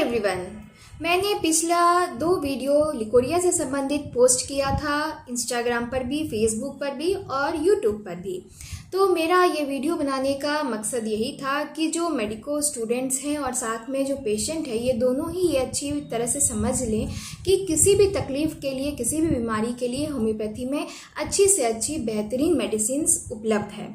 Everyone, मैंने पिछला 2 video leucorrhoea से संबंधित पोस्ट किया था इंस्टाग्राम पर भी, फेसबुक पर भी और यूट्यूब पर भी। तो मेरा ये वीडियो बनाने का मकसद यही था कि जो मेडिको स्टूडेंट्स हैं और साथ में जो पेशेंट है, ये दोनों ही ये अच्छी तरह से समझ लें कि किसी भी तकलीफ के लिए, किसी भी बीमारी के लिए होम्योपैथी में अच्छी से अच्छी बेहतरीन मेडिसिन्स उपलब्ध है।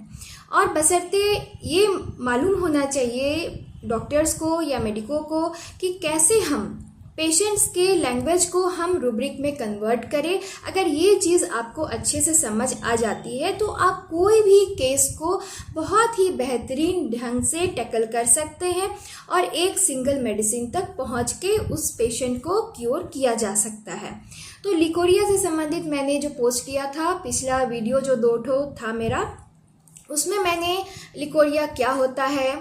और बशर्ते ये मालूम होना चाहिए डॉक्टर्स को या मेडिको को कि कैसे हम पेशेंट्स के लैंग्वेज को हम रूब्रिक में कन्वर्ट करें। अगर ये चीज़ आपको अच्छे से समझ आ जाती है तो आप कोई भी केस को बहुत ही बेहतरीन ढंग से टैकल कर सकते हैं और एक सिंगल मेडिसिन तक पहुंच के उस पेशेंट को क्योर किया जा सकता है। तो लिकोरिया से संबंधित मैंने जो पोस्ट किया था, पिछला वीडियो जो 2 ठो था मेरा, उसमें मैंने लिकोरिया क्या होता है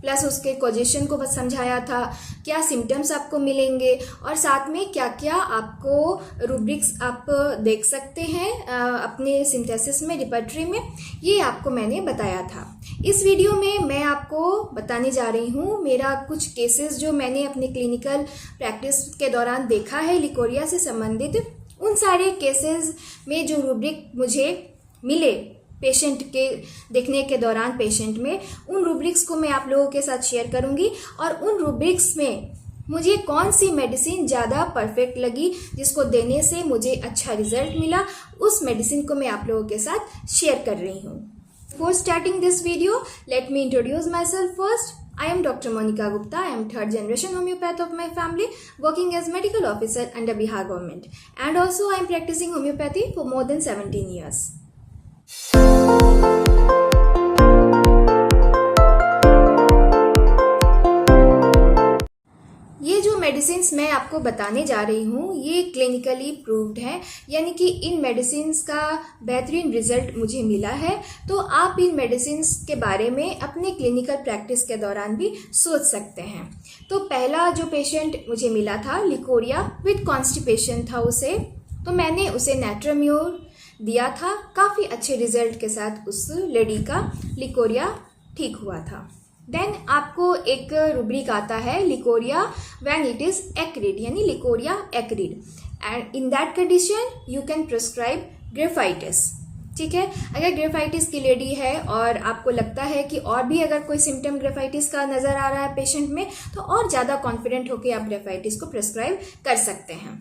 प्लस उसके कॉजेशन को बस समझाया था, क्या सिम्टम्स आपको मिलेंगे और साथ में क्या क्या आपको रूब्रिक्स आप देख सकते हैं अपने सिंथेसिस में, रिपर्टरी में, ये आपको मैंने बताया था। इस वीडियो में मैं आपको बताने जा रही हूँ मेरा कुछ केसेस जो मैंने अपने क्लिनिकल प्रैक्टिस के दौरान देखा है लिकोरिया से संबंधित। उन सारे केसेस में जो रूब्रिक मुझे मिले पेशेंट के देखने के दौरान पेशेंट में, उन रूब्रिक्स को मैं आप लोगों के साथ शेयर करूंगी और उन रूब्रिक्स में मुझे कौन सी मेडिसिन ज़्यादा परफेक्ट लगी, जिसको देने से मुझे अच्छा रिजल्ट मिला, उस मेडिसिन को मैं आप लोगों के साथ शेयर कर रही हूँ। Before starting this video, let me introduce myself first. I am Dr. Monica Gupta. I am 3rd generation homeopath of my family, working as medical officer under Bihar government. And also I am practicing homeopathy for more than 17 years. ये जो medicines मैं आपको बताने जा रही हूँ ये clinically proved है, यानी कि इन मेडिसिन्स का बेहतरीन रिजल्ट मुझे मिला है। तो आप इन मेडिसिन्स के बारे में अपने क्लिनिकल प्रैक्टिस के दौरान भी सोच सकते हैं। तो पहला जो पेशेंट मुझे मिला था, लिकोरिया विद कॉन्स्टिपेशन था उसे, तो मैंने उसे नेट्राम्योर दिया था। काफ़ी अच्छे रिजल्ट के साथ उस लेडी का लिकोरिया ठीक हुआ था। देन आपको एक रूब्रिक आता है leucorrhoea when it is acrid, यानी leucorrhoea acrid, and in that condition you can prescribe graphites. ठीक है, अगर ग्रेफाइटिस की लेडी है और आपको लगता है कि और भी अगर कोई सिम्टम ग्रेफाइटिस का नजर आ रहा है पेशेंट में, तो और ज़्यादा कॉन्फिडेंट होकर आप ग्रेफाइटिस को प्रिस्क्राइब कर सकते हैं।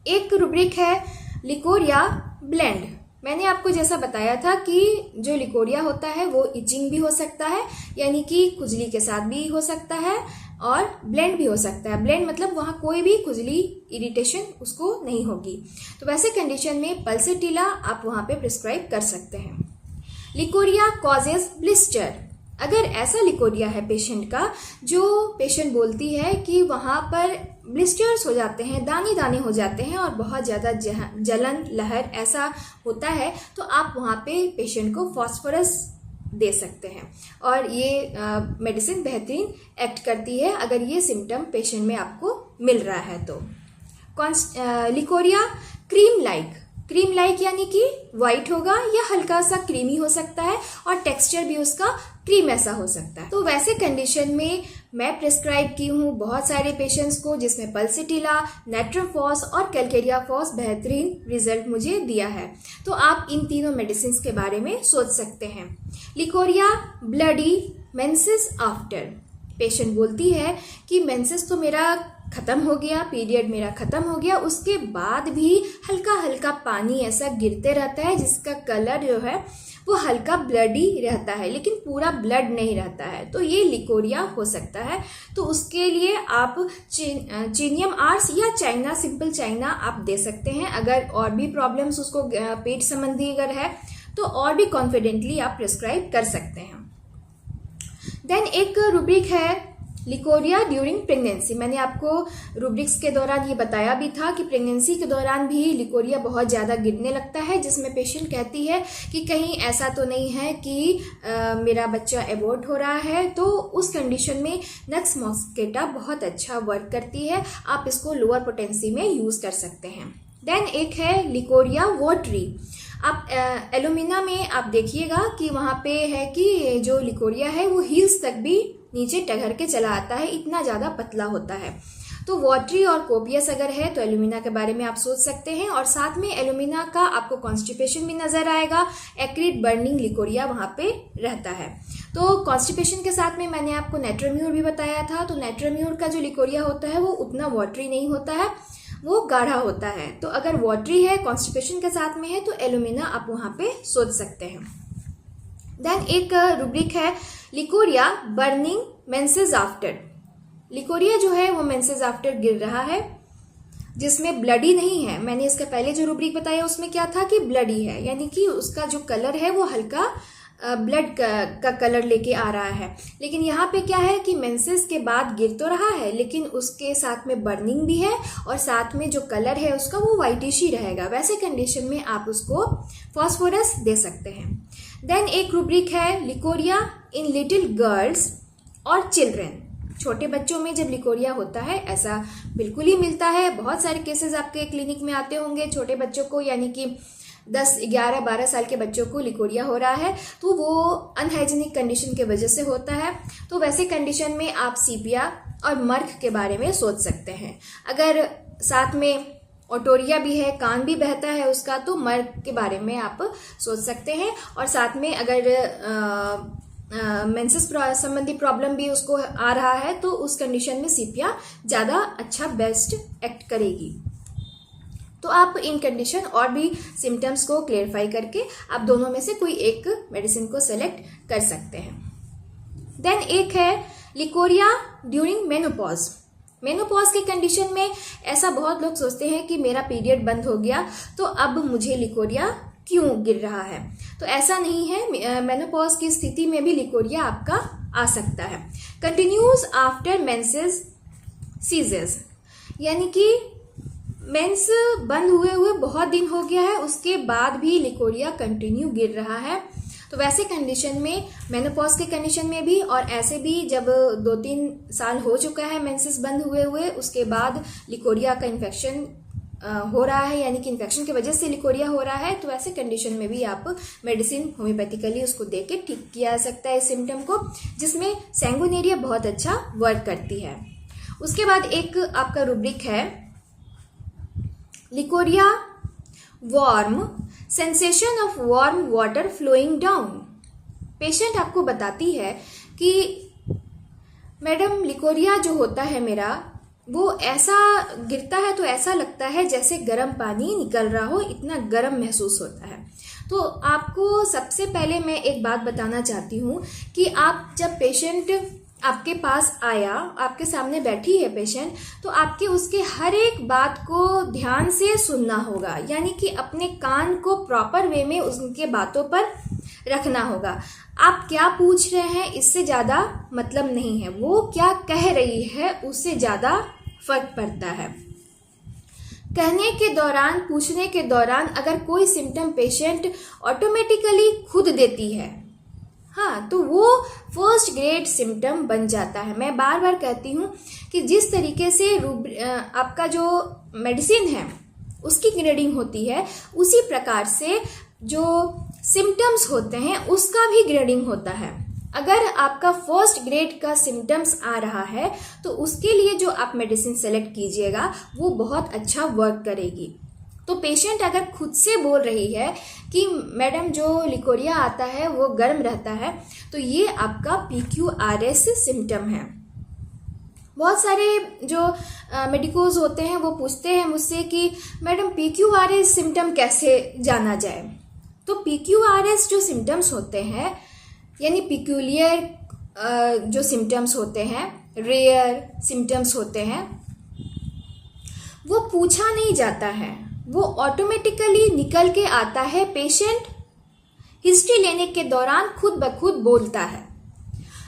एक रूब्रिक है लिकोरिया ब्लेंड। मैंने आपको जैसा बताया था कि जो लिकोरिया होता है वो इचिंग भी हो सकता है, यानी कि खुजली के साथ भी हो सकता है, और ब्लेंड भी हो सकता है। ब्लेंड मतलब वहाँ कोई भी खुजली, इरिटेशन उसको नहीं होगी। तो वैसे कंडीशन में पल्सेटिला आप वहाँ पे प्रिस्क्राइब कर सकते हैं। Leucorrhoea causes blister. अगर ऐसा लिकोरिया है पेशेंट का जो पेशेंट बोलती है कि वहाँ पर ब्लिस्टर्स हो जाते हैं, दाने दाने हो जाते हैं और बहुत ज़्यादा जलन, लहर ऐसा होता है, तो आप वहाँ पे पेशेंट को फास्फोरस दे सकते हैं और ये मेडिसिन बेहतरीन एक्ट करती है अगर ये सिम्टम पेशेंट में आपको मिल रहा है तो। लिकोरिया क्रीम लाइक यानी कि व्हाइट होगा या हल्का सा क्रीमी हो सकता है और टेक्सचर भी उसका क्रीम ऐसा हो सकता है। तो वैसे कंडीशन में मैं प्रिस्क्राइब की हूँ बहुत सारे पेशेंट्स को, जिसमें पल्सेटिला, नेट्रोफॉस और कैलकेरिया फॉस बेहतरीन रिजल्ट मुझे दिया है। तो आप इन तीनों मेडिसिन के बारे में सोच सकते हैं। Leucorrhoea bloody menses after. Patient बोलती है कि मेंसेस तो मेरा खत्म हो गया, पीरियड मेरा खत्म हो गया, उसके बाद भी हल्का हल्का पानी ऐसा गिरते रहता है जिसका कलर जो है वो हल्का ब्लडी रहता है, लेकिन पूरा ब्लड नहीं रहता है। तो ये लिकोरिया हो सकता है। तो उसके लिए आप चीनियम आर्स या चाइना, सिंपल चाइना आप दे सकते हैं। अगर और भी प्रॉब्लम्स उसको पेट संबंधी अगर है तो और भी कॉन्फिडेंटली आप प्रिस्क्राइब कर सकते हैं। देन एक रूब्रिक है लिकोरिया ड्यूरिंग प्रेगनेंसी। मैंने आपको रूब्रिक्स के दौरान ये बताया भी था कि प्रेगनेंसी के दौरान भी लिकोरिया बहुत ज़्यादा गिरने लगता है, जिसमें पेशेंट कहती है कि कहीं ऐसा तो नहीं है कि मेरा बच्चा एबॉर्ट हो रहा है। तो उस कंडीशन में नक्स मॉस्केटा बहुत अच्छा वर्क करती है, आप इसको लोअर पोटेंसी में यूज़ कर सकते हैं। देन एक है लिकोरिया वॉटरी। आप एलुमिना में आप देखिएगा कि वहाँ पे है कि जो लिकोरिया है वो हील्स तक भी नीचे टघर के चला आता है, इतना ज़्यादा पतला होता है। तो वाटरी और कोपियस अगर है तो एलुमिना के बारे में आप सोच सकते हैं। और साथ में एलुमिना का आपको कॉन्स्टिपेशन भी नजर आएगा, एक्रिड बर्निंग लिकोरिया वहाँ पे रहता है। तो कॉन्स्टिपेशन के साथ में मैंने आपको नेट्रोम्यूर भी बताया था। तो नेट्रोम्यूर का जो लिकोरिया होता है वो उतना वाटरी नहीं होता है, वो गाढ़ा होता है। तो अगर वाटरी है, कॉन्स्टिपेशन के साथ में है, तो एलुमिना आप वहाँ पे सोच सकते हैं। देन एक रूब्रिक है leucorrhoea burning menses after. Leucorrhoea जो है वो मेंसेस आफ्टर गिर रहा है, जिसमें ब्लडी नहीं है। मैंने इसके पहले जो रूब्रिक बताया उसमें क्या था कि ब्लडी है, यानी कि उसका जो कलर है वो हल्का ब्लड का कलर लेके आ रहा है। लेकिन यहाँ पे क्या है कि मेंसेस के बाद गिर तो रहा है, लेकिन उसके साथ में बर्निंग भी है और साथ में जो कलर है उसका वो वाइटिश ही रहेगा। वैसे कंडीशन में आप उसको फॉस्फोरस दे सकते हैं। देन एक रूब्रिक है लिकोरिया इन लिटिल गर्ल्स और चिल्ड्रेन। छोटे बच्चों में जब लिकोरिया होता है, ऐसा बिल्कुल ही मिलता है। बहुत सारे केसेस आपके क्लिनिक में आते होंगे छोटे बच्चों को, यानी कि 10, 11, 12 साल के बच्चों को लिकोरिया हो रहा है, तो वो अनहाइजीनिक कंडीशन के वजह से होता है। तो वैसे कंडीशन में आप सीपिया और मर्क के बारे में सोच सकते हैं। अगर साथ में ओटोरिया भी है, कान भी बहता है उसका, तो मर्क के बारे में आप सोच सकते हैं। और साथ में अगर मेंसेस संबंधी प्रॉब्लम भी उसको आ रहा है, तो उस कंडीशन में सीपिया ज़्यादा अच्छा बेस्ट एक्ट करेगी। तो आप इन कंडीशन और भी सिम्टम्स को क्लेरिफाई करके आप दोनों में से कोई एक मेडिसिन को सेलेक्ट कर सकते हैं। देन एक है लिकोरिया ड्यूरिंग मेनोपॉज। मेनोपॉज के कंडीशन में ऐसा बहुत लोग सोचते हैं कि मेरा पीरियड बंद हो गया तो अब मुझे लिकोरिया क्यों गिर रहा है। तो ऐसा नहीं है, मेनोपॉज की स्थिति में भी लिकोरिया आपका आ सकता है। कंटिन्यूज आफ्टर मेंसेस सीजेस, यानी कि मेंस बंद हुए बहुत दिन हो गया है, उसके बाद भी लिकोरिया कंटिन्यू गिर रहा है। तो वैसे कंडीशन में, मेनोपॉज के कंडीशन में भी और ऐसे भी जब 2-3 साल हो चुका है मेंसेस बंद हुए उसके बाद लिकोरिया का इन्फेक्शन हो रहा है, यानी कि इन्फेक्शन की वजह से लिकोरिया हो रहा है, तो ऐसे कंडीशन में भी आप मेडिसिन होम्योपैथिकली उसको दे के ठीक किया जा सकता है इस सिम्टम को, जिसमें सैंगुनेरिया बहुत अच्छा वर्क करती है। उसके बाद एक आपका रूब्रिक है leucorrhoea warm sensation of warm water flowing down. Patient आपको बताती है कि मैडम लिकोरिया जो होता है मेरा, वो ऐसा गिरता है तो ऐसा लगता है जैसे गर्म पानी निकल रहा हो, इतना गर्म महसूस होता है। तो आपको सबसे पहले मैं एक बात बताना चाहती हूँ कि आप जब पेशेंट आपके पास आया, आपके सामने बैठी है पेशेंट, तो आपके उसके हर एक बात को ध्यान से सुनना होगा, यानी कि अपने कान को प्रॉपर वे में उनके बातों पर रखना होगा। आप क्या पूछ रहे हैं इससे ज़्यादा मतलब नहीं है, वो क्या कह रही है उससे ज़्यादा फर्क पड़ता है। कहने के दौरान, पूछने के दौरान अगर कोई सिम्टम पेशेंट ऑटोमेटिकली खुद देती है, हाँ, तो वो फर्स्ट ग्रेड सिम्टम बन जाता है। मैं बार बार कहती हूँ कि जिस तरीके से आपका जो मेडिसिन है उसकी ग्रेडिंग होती है, उसी प्रकार से जो सिम्टम्स होते हैं उसका भी ग्रेडिंग होता है। अगर आपका फर्स्ट ग्रेड का सिम्टम्स आ रहा है तो उसके लिए जो आप मेडिसिन सेलेक्ट कीजिएगा वो बहुत अच्छा वर्क करेगी। तो पेशेंट अगर खुद से बोल रही है कि मैडम जो लिकोरिया आता है वो गर्म रहता है, तो ये आपका PQRS सिम्टम है। बहुत सारे जो मेडिकोज होते हैं वो पूछते हैं मुझसे कि मैडम PQRS सिम्टम कैसे जाना जाए। तो PQRS जो सिम्टम्स होते हैं, यानी पिक्यूलियर जो सिम्टम्स होते हैं, रेयर सिम्टम्स होते हैं, वो पूछा नहीं जाता है, वो ऑटोमेटिकली निकल के आता है। पेशेंट हिस्ट्री लेने के दौरान खुद ब खुद बोलता है।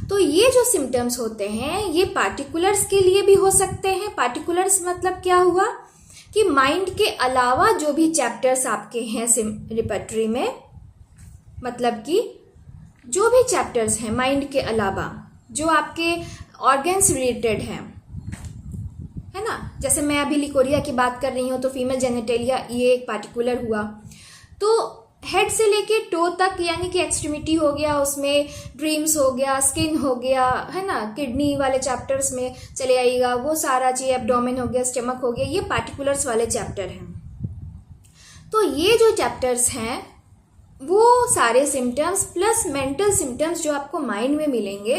तो ये जो सिम्टम्स होते हैं ये पार्टिकुलर्स के लिए भी हो सकते हैं। पार्टिकुलर्स मतलब क्या हुआ कि माइंड के अलावा जो भी चैप्टर्स आपके हैं रिपर्टरी में, मतलब कि जो भी चैप्टर्स हैं माइंड के अलावा जो आपके ऑर्गन्स रिलेटेड हैं, है ना। जैसे मैं अभी लिकोरिया की बात कर रही हूँ तो फीमेल जेनिटेलिया ये एक पार्टिकुलर हुआ। तो हेड से लेके टो तक, यानी कि एक्सट्रीमिटी हो गया, उसमें ड्रीम्स हो गया, स्किन हो गया, है ना, किडनी वाले चैप्टर्स में चले आइएगा, वो सारा चीज, एब्डोमेन हो गया, स्टमक हो गया, ये पार्टिकुलर्स वाले चैप्टर हैं। तो ये जो चैप्टर्स हैं वो सारे सिम्टम्स प्लस मेंटल सिम्टम्स जो आपको माइंड में मिलेंगे,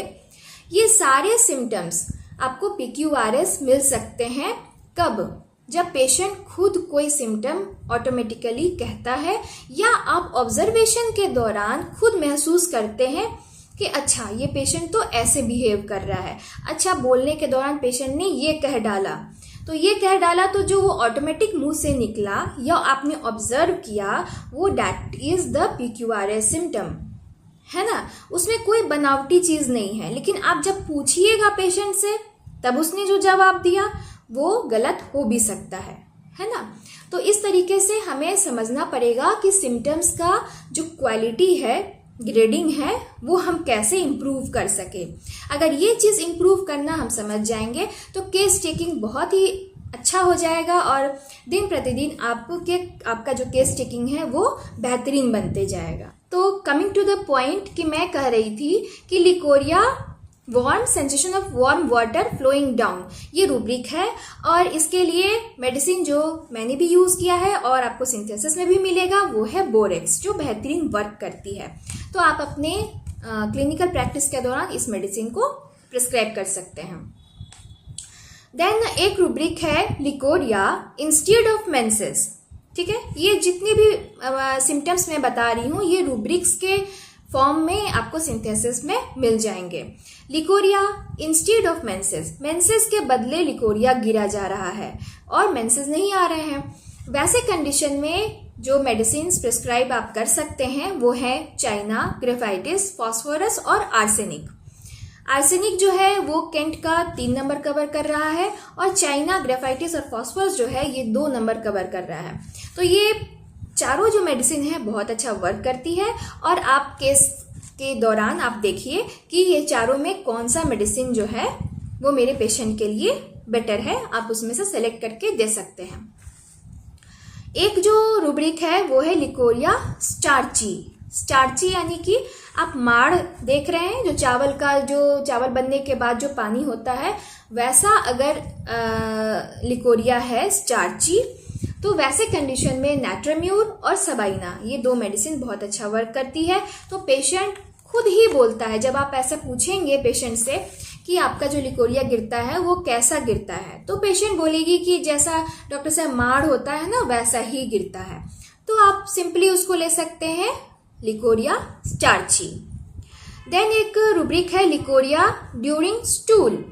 ये सारे सिम्टम्स आपको PQRS मिल सकते हैं। कब? जब पेशेंट खुद कोई सिम्टम ऑटोमेटिकली कहता है, या आप ऑब्जर्वेशन के दौरान खुद महसूस करते हैं कि अच्छा ये पेशेंट तो ऐसे बिहेव कर रहा है, अच्छा बोलने के दौरान पेशेंट ने ये कह डाला, तो ये कह डाला, तो जो वो ऑटोमेटिक मुंह से निकला या आपने ऑब्जर्व किया, वो that is the PQRS symptom, है ना। उसमें कोई बनावटी चीज नहीं है, लेकिन आप जब पूछिएगा पेशेंट से तब उसने जो जवाब दिया वो गलत हो भी सकता है ना। तो इस तरीके से हमें समझना पड़ेगा कि सिम्टम्स का जो क्वालिटी है, ग्रेडिंग है, वो हम कैसे इम्प्रूव कर सके। अगर ये चीज इम्प्रूव करना हम समझ जाएंगे तो केस टेकिंग बहुत ही अच्छा हो जाएगा, और दिन प्रतिदिन आपका जो केस टेकिंग है वो बेहतरीन बनते जाएगा। तो कमिंग टू द पॉइंट कि मैं कह रही थी कि leucorrhoea warm sensation of warm water flowing down, ये रूब्रिक है, और इसके लिए मेडिसिन जो मैंने भी यूज किया है और आपको सिंथेसिस में भी मिलेगा वो है बोरेक्स, जो बेहतरीन वर्क करती है। तो आप अपने क्लिनिकल प्रैक्टिस के दौरान इस मेडिसिन को प्रिस्क्राइब कर सकते हैं। देन एक रूब्रिक है लिकोरिया इंस्टेड ऑफ मेंसेस, ठीक है। ये जितने भी सिम्टम्स मैं बता रही हूँ ये रूब्रिक्स के फॉर्म में आपको सिंथेसिस में मिल जाएंगे। Leucorrhoea instead of menses, menses के बदले लिकोरिया गिरा जा रहा है और मेंसेस नहीं आ रहे हैं। वैसे कंडीशन में जो मेडिसिन प्रिस्क्राइब आप कर सकते हैं वो है चाइना, ग्रेफाइटिस, फास्फोरस और आर्सेनिक। आर्सेनिक जो है वो केंट का 3 नंबर कवर कर रहा है, और चाइना, ग्रेफाइटिस और फास्फोरस जो है ये 2 नंबर कवर कर रहा है। तो ये चारों जो मेडिसिन है बहुत अच्छा वर्क करती है, और आप केस के दौरान आप देखिए कि ये चारों में कौन सा मेडिसिन जो है वो मेरे पेशेंट के लिए बेटर है, आप उसमें से सेलेक्ट करके दे सकते हैं। एक जो रूब्रिक है वो है लिकोरिया स्टार्ची। स्टार्ची यानी कि आप माड़ देख रहे हैं, जो चावल बनने के बाद जो पानी होता है, वैसा अगर लिकोरिया है स्टार्ची, तो वैसे कंडीशन में नैट्राम्यूर और सबाइना, ये 2 मेडिसिन बहुत अच्छा वर्क करती है। तो पेशेंट खुद ही बोलता है, जब आप ऐसा पूछेंगे पेशेंट से कि आपका जो लिकोरिया गिरता है वो कैसा गिरता है, तो पेशेंट बोलेगी कि जैसा डॉक्टर साहब माड़ होता है ना वैसा ही गिरता है। तो आप सिंपली उसको ले सकते हैं लिकोरिया स्टार्ची। देन एक रूब्रिक है लिकोरिया ड्यूरिंग स्टूल,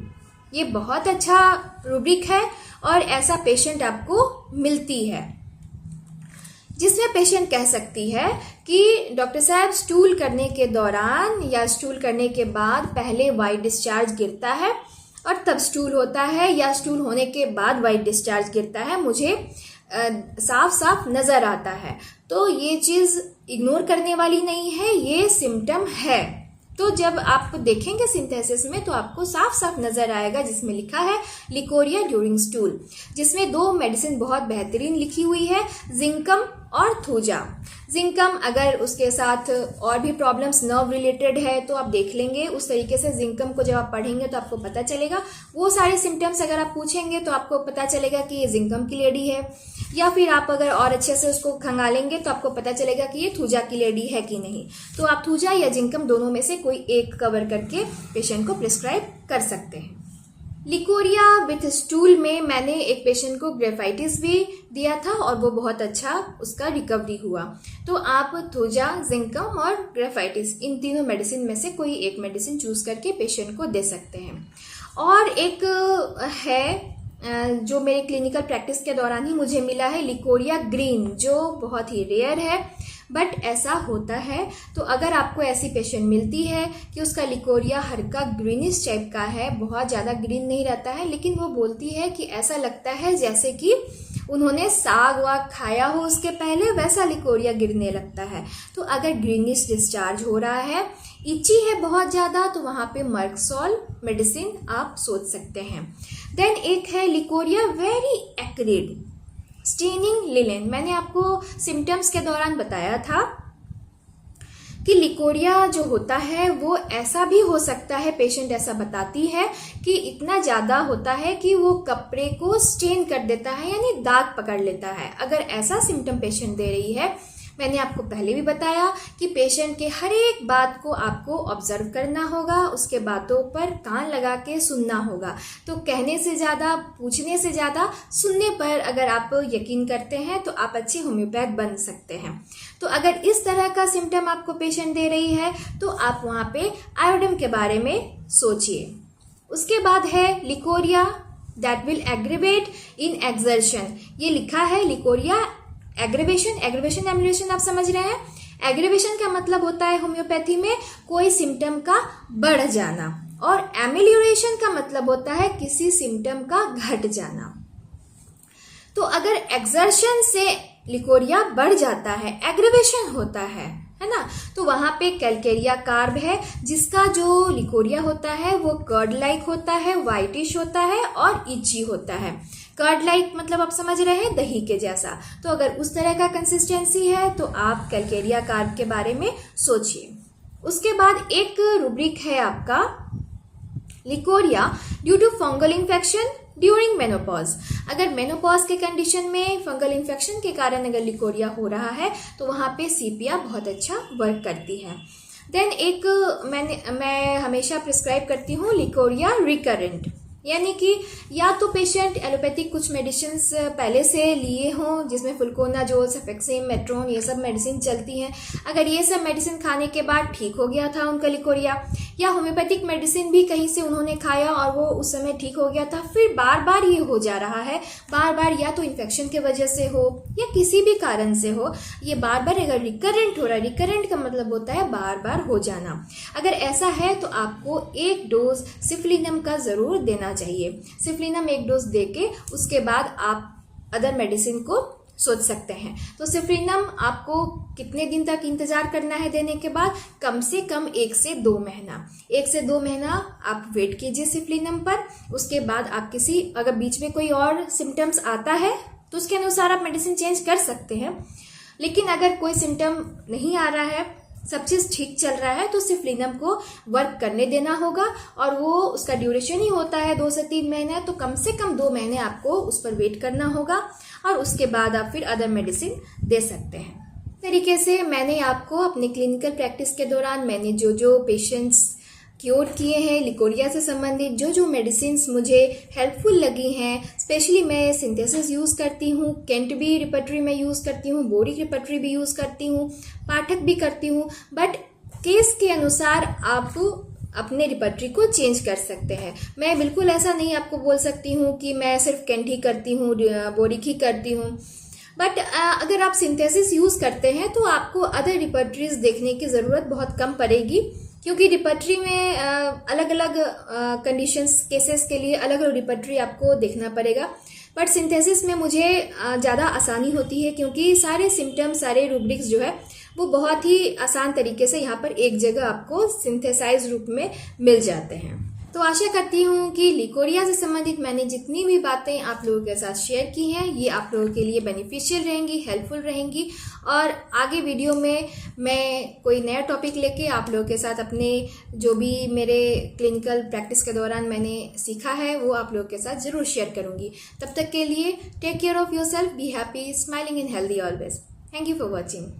ये बहुत अच्छा रूब्रिक है और ऐसा पेशेंट आपको मिलती है, जिसमें पेशेंट कह सकती है कि डॉक्टर साहब स्टूल करने के दौरान या स्टूल करने के बाद पहले वाइट डिस्चार्ज गिरता है और तब स्टूल होता है, या स्टूल होने के बाद वाइट डिस्चार्ज गिरता है, मुझे साफ साफ नजर आता है। तो ये चीज इग्नोर करने वाली नहीं है, ये सिम्टम है। तो जब आप देखेंगे सिंथेसिस में तो आपको साफ साफ नजर आएगा, जिसमें लिखा है लिकोरिया ड्यूरिंग स्टूल, जिसमें 2 मेडिसिन बहुत बेहतरीन लिखी हुई है, जिंकम और थूजा। जिंकम अगर उसके साथ और भी प्रॉब्लम्स नर्व रिलेटेड है तो आप देख लेंगे, उस तरीके से जिंकम को जब आप पढ़ेंगे तो आपको पता चलेगा। वो सारे सिम्टम्स अगर आप पूछेंगे तो आपको पता चलेगा कि ये जिंकम की लेडी है, या फिर आप अगर और अच्छे से उसको खंगालेंगे तो आपको पता चलेगा कि ये थूजा की लेडी है कि नहीं। तो आप थूजा या जिंकम दोनों में से कोई एक कवर करके पेशेंट को प्रिस्क्राइब कर सकते हैं। लिकोरिया विथ स्टूल में मैंने एक पेशेंट को ग्रेफाइटिस भी दिया था और वो बहुत अच्छा उसका रिकवरी हुआ। तो आप थूजा, जिंकम और ग्रेफाइटिस, इन तीनों मेडिसिन में से कोई एक मेडिसिन चूज करके पेशेंट को दे सकते हैं। और एक है जो मेरे क्लिनिकल प्रैक्टिस के दौरान ही मुझे मिला है, लिकोरिया ग्रीन, जो बहुत ही रेयर है बट ऐसा होता है। तो अगर आपको ऐसी पेशेंट मिलती है कि उसका लिकोरिया हल्का ग्रीनिश टाइप का है, बहुत ज़्यादा ग्रीन नहीं रहता है, लेकिन वो बोलती है कि ऐसा लगता है जैसे कि उन्होंने साग वाग खाया हो उसके पहले, वैसा लिकोरिया गिरने लगता है। तो अगर ग्रीनिश डिस्चार्ज हो रहा है, इची है बहुत ज़्यादा, तो वहाँ पे मर्कसोल मेडिसिन आप सोच सकते हैं। देन एक है leucorrhoea very acrid staining linen, मैंने आपको सिम्टम्स के दौरान बताया था कि लिकोरिया जो होता है वो ऐसा भी हो सकता है, पेशेंट ऐसा बताती है कि इतना ज़्यादा होता है कि वो कपड़े को स्टेन कर देता है, यानी दाग पकड़ लेता है। अगर ऐसा सिम्टम पेशेंट दे रही है, मैंने आपको पहले भी बताया कि पेशेंट के हर एक बात को आपको ऑब्जर्व करना होगा, उसके बातों पर कान लगा के सुनना होगा। तो कहने से ज़्यादा, पूछने से ज़्यादा सुनने पर अगर आप यकीन करते हैं तो आप अच्छे होम्योपैथ बन सकते हैं। तो अगर इस तरह का सिम्टम आपको पेशेंट दे रही है तो आप वहाँ पे आयोडम के बारे में सोचिए। उसके बाद है leucorrhoea that will aggravate in exertion. ये लिखा है लिकोरिया एग्रीवेशन, एग्रीवेशन एम्यूलेशन आप समझ रहे हैं। एग्रीवेशन का मतलब होता है होम्योपैथी में कोई सिम्टम का बढ़ जाना, और एमेलियोरेशन का मतलब होता है किसी सिम्टम का घट जाना। तो अगर एक्सर्शन से लिकोरिया बढ़ जाता है, एग्रीवेशन होता है ना, तो वहां पे कैलकेरिया कार्ब है जिसका जो लिकोरिया होता है वो कर्ड लाइक होता है, व्हाइटिश होता है और इची होता है। कर्ड लाइक मतलब आप समझ रहे हैं दही के जैसा। तो अगर उस तरह का कंसिस्टेंसी है तो आप कैलकेरिया कार्ब के बारे में सोचिए। उसके बाद एक रूब्रिक है आपका leucorrhoea due to fungal infection during menopause. अगर मेनोपॉज के कंडीशन में फंगल इन्फेक्शन के कारण अगर लिकोरिया हो रहा है तो वहां पे सीपिया बहुत अच्छा वर्क करती है। देन एक मैं हमेशा प्रिस्क्राइब करती हूँ लिकोरिया रिकरेंट, यानी कि या तो पेशेंट एलोपैथिक कुछ मेडिसिन पहले से लिए हों जिसमें फ्लुकोनाजोल, सेफेक्सिम, मेट्रोन ये सब मेडिसिन चलती हैं। अगर ये सब मेडिसिन खाने के बाद ठीक हो गया था उनका लिकोरिया, या होम्योपैथिक मेडिसिन भी कहीं से उन्होंने खाया और वो उस समय ठीक हो गया था, फिर बार बार ये हो जा रहा है, बार बार या तो इन्फेक्शन के वजह से हो या किसी भी कारण से हो, ये बार बार अगर रिकरेंट हो रहा है, रिकरेंट का मतलब होता है बार बार हो जाना। अगर ऐसा है तो आपको एक डोज सिफलिनम का जरूर देना चाहिए। सिफलिनम एक डोज देके उसके बाद आप अदर मेडिसिन को सोच सकते हैं। तो सिफलिनम आपको कितने दिन तक इंतजार करना है देने के बाद? कम से कम 1 से 2 महीना। 1 से 2 महीना आप वेट कीजिए सिफलिनम पर। उसके बाद आप अगर बीच में कोई और सिम्टम्स आता है तो उसके अनुसार आप मेडिसिन चेंज कर सकते हैं। लेकिन अगर कोई सिम्टम नहीं आ रहा है, सब चीज ठीक चल रहा है, तो सिफलिनम को वर्क करने देना होगा, और वो उसका ड्यूरेशन ही होता है 2 से 3 महीने, तो कम से कम 2 महीने आपको उस पर वेट करना होगा, और उसके बाद आप फिर अदर मेडिसिन दे सकते हैं। तरीके से मैंने आपको अपने क्लिनिकल प्रैक्टिस के दौरान मैंने जो पेशेंट्स क्योर किए हैं लिकोरिया से संबंधित, जो मेडिसिन मुझे हेल्पफुल लगी हैं, स्पेशली मैं सिंथेसिस यूज़ करती हूँ, कैंटरबरी रिपर्टरी में यूज़ करती हूँ, बोरिक रिपर्टरी भी यूज़ करती हूँ, पाठक भी करती हूँ, बट केस के अनुसार आप अपने रिपर्टरी को चेंज कर सकते हैं। मैं बिल्कुल ऐसा नहीं आपको बोल सकती हूँ कि मैं सिर्फ कैंट ही करती हूँ, बोरिक ही करती हूँ, बट अगर आप सिंथेसिस यूज़ करते हैं तो आपको अदर रिपर्टरीज देखने की ज़रूरत बहुत कम पड़ेगी, क्योंकि रिपर्टरी में अलग अलग कंडीशंस, केसेस के लिए अलग अलग रिपर्टरी आपको देखना पड़ेगा। बट सिंथेसिस में मुझे ज़्यादा आसानी होती है, क्योंकि सारे सिम्टम्स, सारे रूब्रिक्स जो है वो बहुत ही आसान तरीके से यहाँ पर एक जगह आपको सिंथेसाइज रूप में मिल जाते हैं। तो आशा करती हूँ कि लिकोरिया से संबंधित मैंने जितनी भी बातें आप लोगों के साथ शेयर की हैं ये आप लोगों के लिए बेनिफिशियल रहेंगी, हेल्पफुल रहेंगी, और आगे वीडियो में मैं कोई नया टॉपिक लेके आप लोगों के साथ अपने जो भी मेरे क्लिनिकल प्रैक्टिस के दौरान मैंने सीखा है वो आप लोगों के साथ ज़रूर शेयर करूँगी। तब तक के लिए take care of yourself, be happy, smiling and healthy always. Thank you for watching.